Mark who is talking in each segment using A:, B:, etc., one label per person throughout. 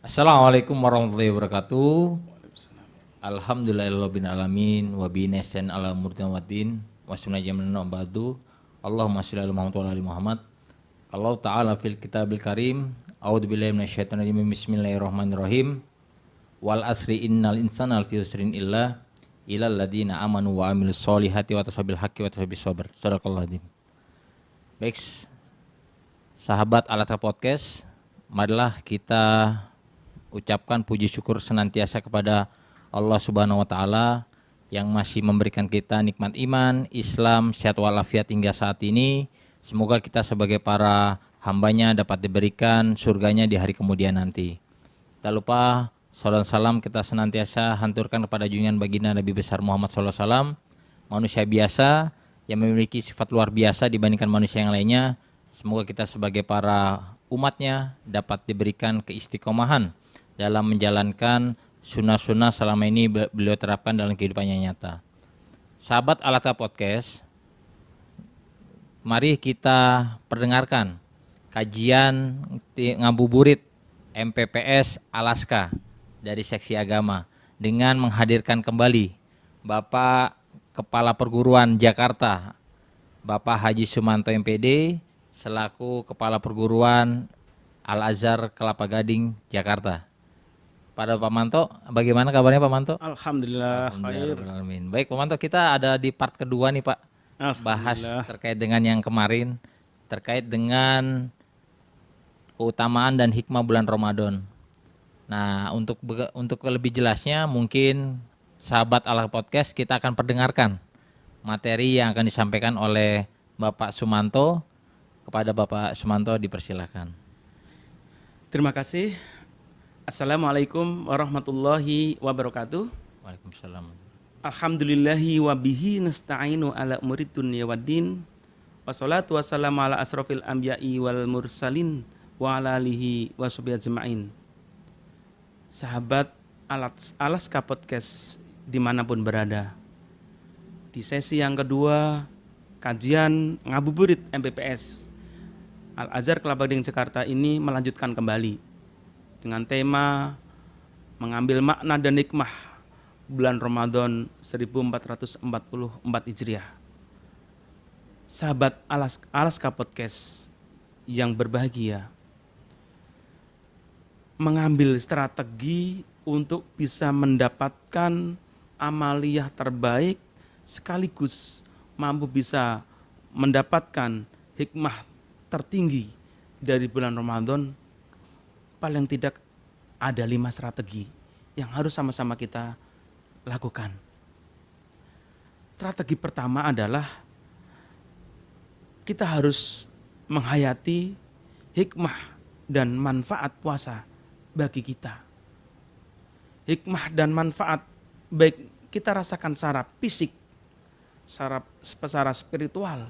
A: Assalamualaikum warahmatullahi wabarakatuh. Alhamdulillahirabbil alamin wa bi nahsan ala murtin waddin wa sunnajamin ba'du. Allahumma shalli ala Muhammad wa ala ali Muhammad. Allah taala fil kitabil karim. A'udzubillahi minasyaitonir rajim. Bismillahirrahmanirrahim. Wal asri innal insana lafi khusrin illa ilal ladzina amanu wa amilus solihati wa tasabil haqqi wa tasabis sabr. Shadaqallahu adzim. Baik, sahabat Alatra Podcast, marilah kita ucapkan puji syukur senantiasa kepada Allah Subhanahu wa taala yang masih memberikan kita nikmat iman, Islam, sehat walafiat hingga saat ini. Semoga kita sebagai para hambanya dapat diberikan surganya di hari kemudian nanti. Tak lupa salam salam kita senantiasa hanturkan kepada junjungan baginda Nabi besar Muhammad SAW, manusia biasa yang memiliki sifat luar biasa dibandingkan manusia yang lainnya. Semoga kita sebagai para umatnya dapat diberikan keistiqomahan dalam menjalankan sunnah-sunnah selama ini beliau terapkan dalam kehidupannya nyata. Sahabat Alatra Podcast, mari kita perdengarkan kajian ngabuburit MPPS Alaska dari seksi agama dengan menghadirkan kembali Bapak Kepala Perguruan Jakarta, Bapak Haji Sumanto MPD selaku Kepala Perguruan Al-Azhar Kelapa Gading Jakarta. Pada Pak Manto, bagaimana kabarnya Pak Manto?
B: Alhamdulillah, khair.
A: Baik Pak Manto, kita ada di part kedua nih Pak. Bahas terkait dengan yang kemarin, terkait dengan keutamaan dan hikmah bulan Ramadan. Nah, untuk lebih jelasnya mungkin sahabat Alatra Podcast kita akan perdengarkan materi yang akan disampaikan oleh Bapak Sumanto. Kepada Bapak Sumanto dipersilakan.
B: Terima kasih. Assalamualaikum warahmatullahi wabarakatuh.
A: Waalaikumsalam.
B: Alhamdulillahi wa bihi nasta'inu ala umurid dunya waddin. Wassalatu wassalamu ala asrofil anbiya'i wal mursalin wa ala alihi wa sahbihi ajma'in. Sahabat Alaska Podcast dimanapun berada, di sesi yang kedua kajian ngabuburit MPPS Al-Azhar Kelapa Gading Jakarta ini melanjutkan kembali dengan tema mengambil makna dan hikmah bulan Ramadan 1444 Hijriah. Sahabat Alaska Podcast yang berbahagia, mengambil strategi untuk bisa mendapatkan amaliyah terbaik sekaligus mampu bisa mendapatkan hikmah tertinggi dari bulan Ramadan. Paling tidak ada 5 strategi yang harus sama-sama kita lakukan. Strategi pertama adalah kita harus menghayati hikmah dan manfaat puasa bagi kita. Hikmah dan manfaat baik kita rasakan secara fisik, secara spiritual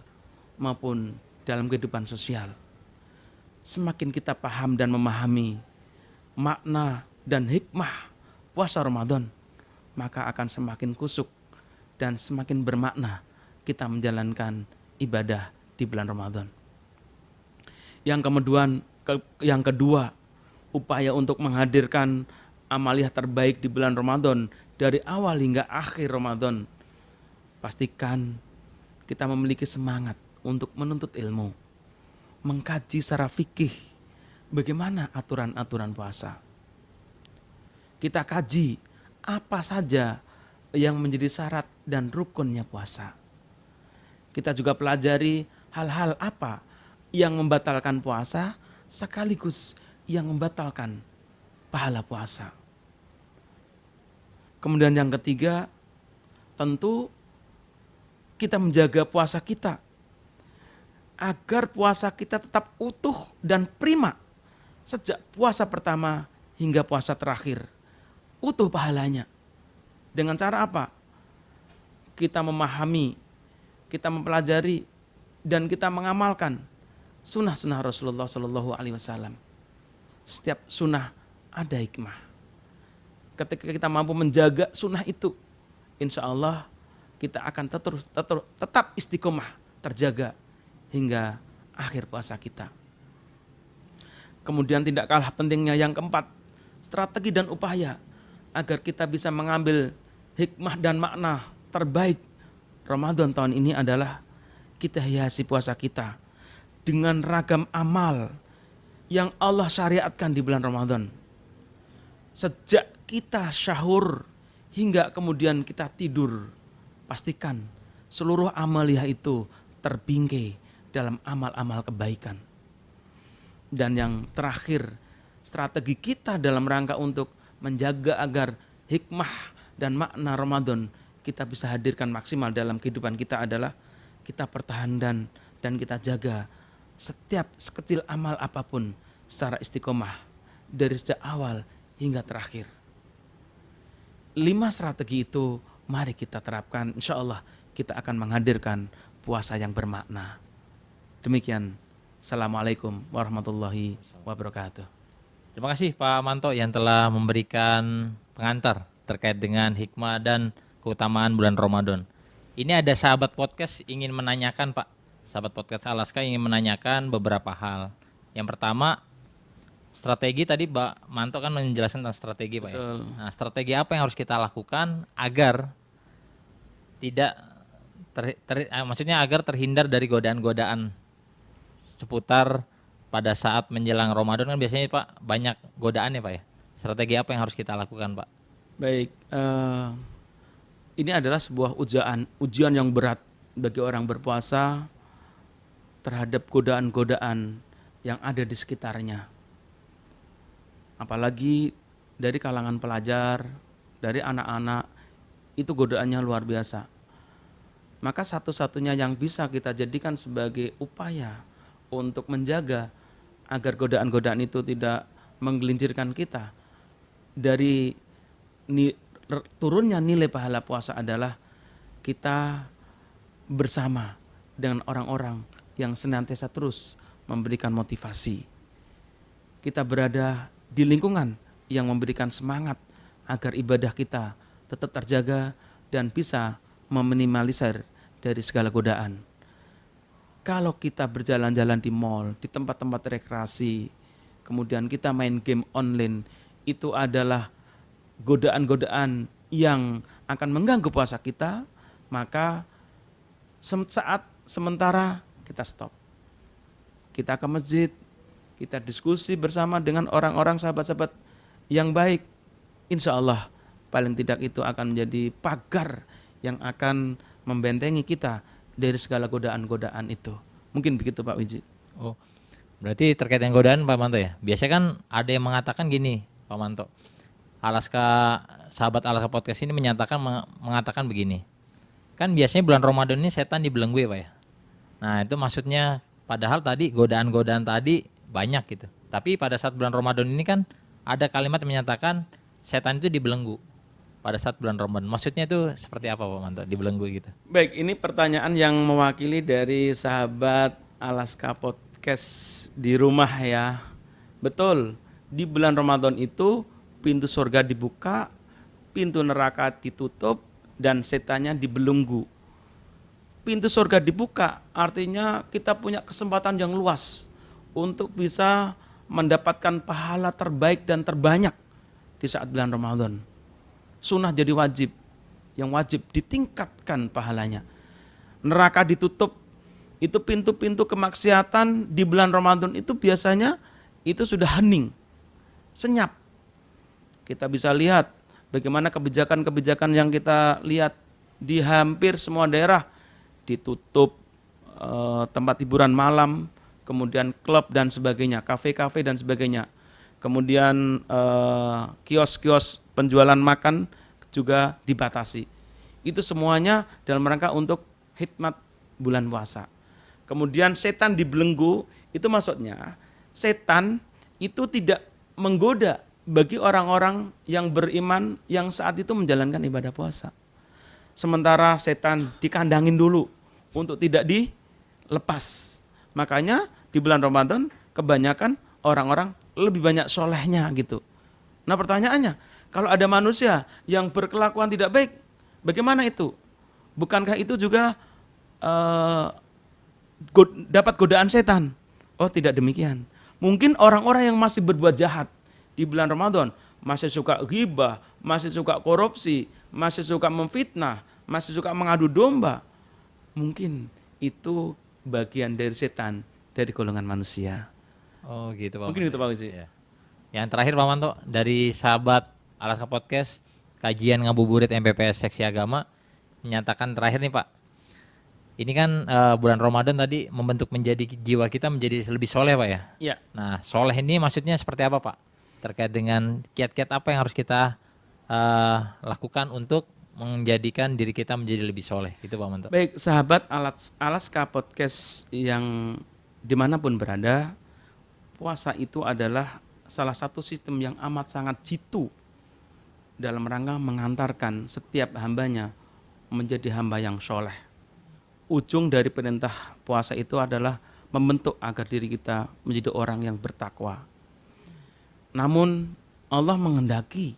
B: maupun dalam kehidupan sosial. Semakin kita paham dan memahami makna dan hikmah puasa Ramadan, maka akan semakin kusuk dan semakin bermakna kita menjalankan ibadah di bulan Ramadan. Yang kedua, upaya untuk menghadirkan amaliyah terbaik di bulan Ramadan dari awal hingga akhir Ramadan. Pastikan kita memiliki semangat untuk menuntut ilmu, mengkaji secara fikih bagaimana aturan-aturan puasa. Kita kaji apa saja yang menjadi syarat dan rukunnya puasa. Kita juga pelajari hal-hal apa yang membatalkan puasa sekaligus yang membatalkan pahala puasa. Kemudian yang ketiga, tentu kita menjaga puasa kita agar puasa kita tetap utuh dan prima sejak puasa pertama hingga puasa terakhir. Utuh pahalanya. Dengan cara apa? Kita memahami, kita mempelajari, dan kita mengamalkan sunnah-sunnah Rasulullah SAW. Setiap sunnah ada hikmah. Ketika kita mampu menjaga sunnah itu, insya Allah kita akan tetap istiqomah terjaga hingga akhir puasa kita. Kemudian tidak kalah pentingnya yang keempat, strategi dan upaya agar kita bisa mengambil hikmah dan makna terbaik Ramadan tahun ini adalah kita hiasi puasa kita dengan ragam amal yang Allah syariatkan di bulan Ramadan. Sejak kita syahur hingga kemudian kita tidur, pastikan seluruh amaliyah itu terbingkai dalam amal-amal kebaikan. Dan yang terakhir, strategi kita dalam rangka untuk menjaga agar hikmah dan makna Ramadan kita bisa hadirkan maksimal dalam kehidupan kita adalah kita pertahankan dan kita jaga setiap sekecil amal apapun secara istiqomah dari sejak awal hingga terakhir. 5 strategi itu mari kita terapkan, insya Allah kita akan menghadirkan puasa yang bermakna. Demikian, Assalamualaikum warahmatullahi wabarakatuh.
A: Terima kasih Pak Manto yang telah memberikan pengantar terkait dengan hikmah dan keutamaan bulan Ramadan. Ini ada sahabat podcast ingin menanyakan Pak. Sahabat podcast Alaska ingin menanyakan beberapa hal. Yang pertama, strategi tadi Pak Manto kan menjelaskan tentang strategi Pak. Ya. Nah, strategi apa yang harus kita lakukan agar tidak maksudnya agar terhindar dari godaan-godaan seputar pada saat menjelang Ramadan kan biasanya Pak banyak godaan ya Pak ya. Strategi apa yang harus kita lakukan Pak?
B: Baik, ini adalah sebuah ujian yang berat bagi orang berpuasa terhadap godaan-godaan yang ada di sekitarnya. Apalagi dari kalangan pelajar, dari anak-anak, itu godaannya luar biasa. Maka satu-satunya yang bisa kita jadikan sebagai upaya untuk menjaga agar godaan-godaan itu tidak menggelincirkan kita dari turunnya nilai pahala puasa adalah kita bersama dengan orang-orang yang senantiasa terus memberikan motivasi. Kita berada di lingkungan yang memberikan semangat agar ibadah kita tetap terjaga dan bisa meminimalisir dari segala godaan. Kalau kita berjalan-jalan di mall, di tempat-tempat rekreasi, kemudian kita main game online, itu adalah godaan-godaan yang akan mengganggu puasa kita, maka saat sementara kita stop. Kita ke masjid, kita diskusi bersama dengan orang-orang sahabat-sahabat yang baik. Insya Allah paling tidak itu akan menjadi pagar yang akan membentengi kita dari segala godaan-godaan itu. Mungkin begitu Pak Wiji.
A: Oh, berarti terkait dengan godaan Pak Manto ya. Biasanya kan ada yang mengatakan gini Pak Manto. Sahabat Alaska Podcast ini mengatakan begini. Kan biasanya bulan Ramadan ini setan dibelenggu ya Pak ya. Nah itu maksudnya padahal tadi godaan-godaan tadi banyak gitu. Tapi pada saat bulan Ramadan ini kan ada kalimat yang menyatakan setan itu dibelenggu pada saat bulan Ramadan. Maksudnya itu seperti apa Pak Manto dibelenggu gitu?
B: Baik, ini pertanyaan yang mewakili dari sahabat Alaska Podcast di rumah ya. Betul, di bulan Ramadan itu pintu surga dibuka, pintu neraka ditutup, dan setannya dibelenggu. Pintu surga dibuka artinya kita punya kesempatan yang luas untuk bisa mendapatkan pahala terbaik dan terbanyak di saat bulan Ramadan. Sunnah jadi wajib, yang wajib ditingkatkan pahalanya. Neraka ditutup, itu pintu-pintu kemaksiatan di bulan Ramadan itu biasanya itu sudah hening, senyap. Kita bisa lihat bagaimana kebijakan-kebijakan yang kita lihat di hampir semua daerah, ditutup tempat hiburan malam, kemudian klub dan sebagainya, kafe-kafe dan sebagainya. Kemudian kios-kios penjualan makan juga dibatasi. Itu semuanya dalam rangka untuk hikmat bulan puasa. Kemudian setan dibelenggu, itu maksudnya setan itu tidak menggoda bagi orang-orang yang beriman yang saat itu menjalankan ibadah puasa. Sementara setan dikandangin dulu untuk tidak dilepas. Makanya di bulan Ramadan kebanyakan orang-orang lebih banyak solehnya gitu. Nah pertanyaannya, kalau ada manusia yang berkelakuan tidak baik, bagaimana itu? Bukankah itu juga dapat godaan setan? Oh tidak demikian. Mungkin orang-orang yang masih berbuat jahat di bulan Ramadan masih suka ghibah, masih suka korupsi, masih suka memfitnah, masih suka mengadu domba, mungkin itu bagian dari setan dari golongan manusia.
A: Oh gitu Pak.
B: Mungkin itu Pak Wizi.
A: Ya. Yang terakhir Pak Manto, dari sahabat Alaska Podcast, kajian ngabuburit MPPS Seksi Agama menyatakan terakhir nih Pak. Ini kan bulan Ramadan tadi membentuk menjadi jiwa kita menjadi lebih soleh Pak ya.
B: Ya.
A: Nah soleh ini maksudnya seperti apa Pak? Terkait dengan kiat-kiat apa yang harus kita lakukan untuk menjadikan diri kita menjadi lebih soleh, itu Pak Manto.
B: Baik sahabat Alaska Podcast yang dimanapun berada, puasa itu adalah salah satu sistem yang amat sangat jitu dalam rangka mengantarkan setiap hambanya menjadi hamba yang soleh. Ujung dari perintah puasa itu adalah membentuk agar diri kita menjadi orang yang bertakwa. Namun Allah menghendaki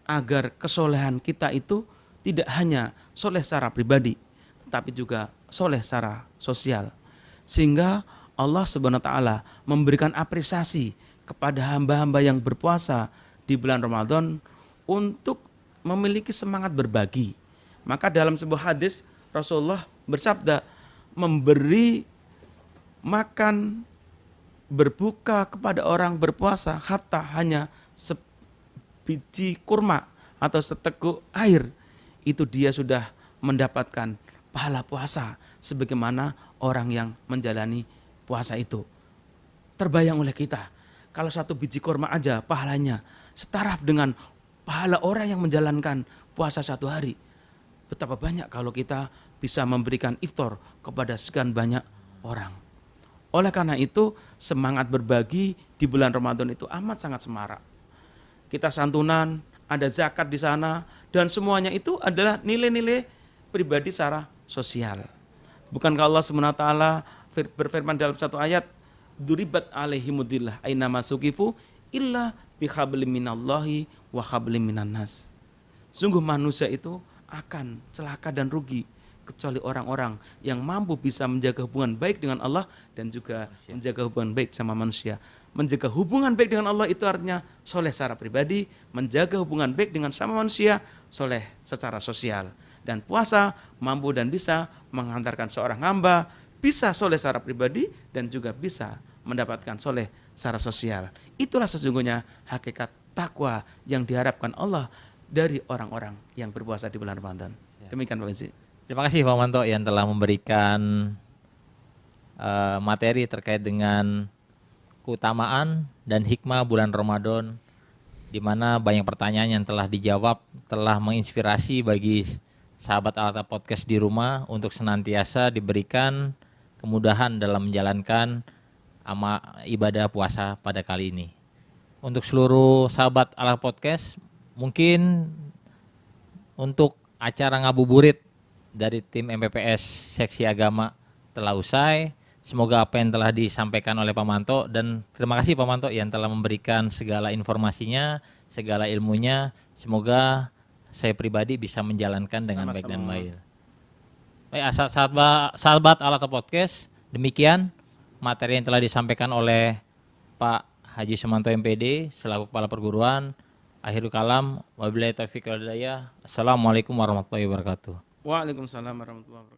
B: agar kesolehan kita itu tidak hanya soleh secara pribadi, tapi juga soleh secara sosial. Sehingga Allah Subhanahu wa taala memberikan apresiasi kepada hamba-hamba yang berpuasa di bulan Ramadan untuk memiliki semangat berbagi. Maka dalam sebuah hadis Rasulullah bersabda, memberi makan berbuka kepada orang berpuasa hatta hanya sebiji kurma atau seteguk air, itu dia sudah mendapatkan pahala puasa sebagaimana orang yang menjalani puasa itu. Terbayang oleh kita, kalau satu biji kurma aja pahalanya setaraf dengan pahala orang yang menjalankan puasa satu hari. Betapa banyak kalau kita bisa memberikan iftar kepada sekian banyak orang. Oleh karena itu, semangat berbagi di bulan Ramadan itu amat sangat semarak. Kita santunan, ada zakat di sana, dan semuanya itu adalah nilai-nilai pribadi secara sosial. Bukankah Allah SWT berfirman dalam satu ayat, duribat alaihimudillah aina masukifu illa bihablim minallahi wa hablim minan nas. Sungguh manusia itu akan celaka dan rugi kecuali orang-orang yang mampu bisa menjaga hubungan baik dengan Allah dan juga menjaga hubungan baik sama manusia. Menjaga hubungan baik dengan Allah itu artinya soleh secara pribadi, menjaga hubungan baik dengan sama manusia, soleh secara sosial. Dan puasa mampu dan bisa mengantarkan seorang hamba bisa soleh secara pribadi dan juga bisa mendapatkan soleh secara sosial. Itulah sesungguhnya hakikat takwa yang diharapkan Allah dari orang-orang yang berpuasa di bulan Ramadan. Demikian Pak Wizi.
A: Terima kasih Pak Manto yang telah memberikan materi terkait dengan keutamaan dan hikmah bulan Ramadan, di mana banyak pertanyaan yang telah dijawab, telah menginspirasi bagi sahabat Alata Podcast di rumah untuk senantiasa diberikan kemudahan dalam menjalankan ibadah puasa pada kali ini. Untuk seluruh sahabat Alata Podcast, mungkin untuk acara ngabuburit dari tim MPPS Seksi Agama telah usai. Semoga apa yang telah disampaikan oleh Pak Manto, dan terima kasih Pak Manto yang telah memberikan segala informasinya, segala ilmunya. Semoga saya pribadi bisa menjalankan dengan baik dan baik. Baik, sahabat Alata Podcast, demikian materi yang telah disampaikan oleh Pak Haji Sumanto MPD selaku Kepala Perguruan. Akhirul kalam, wabillahi taufiq wal hidayah. Assalamualaikum warahmatullahi wabarakatuh.
B: Waalaikumsalam warahmatullahi wabarakatuh.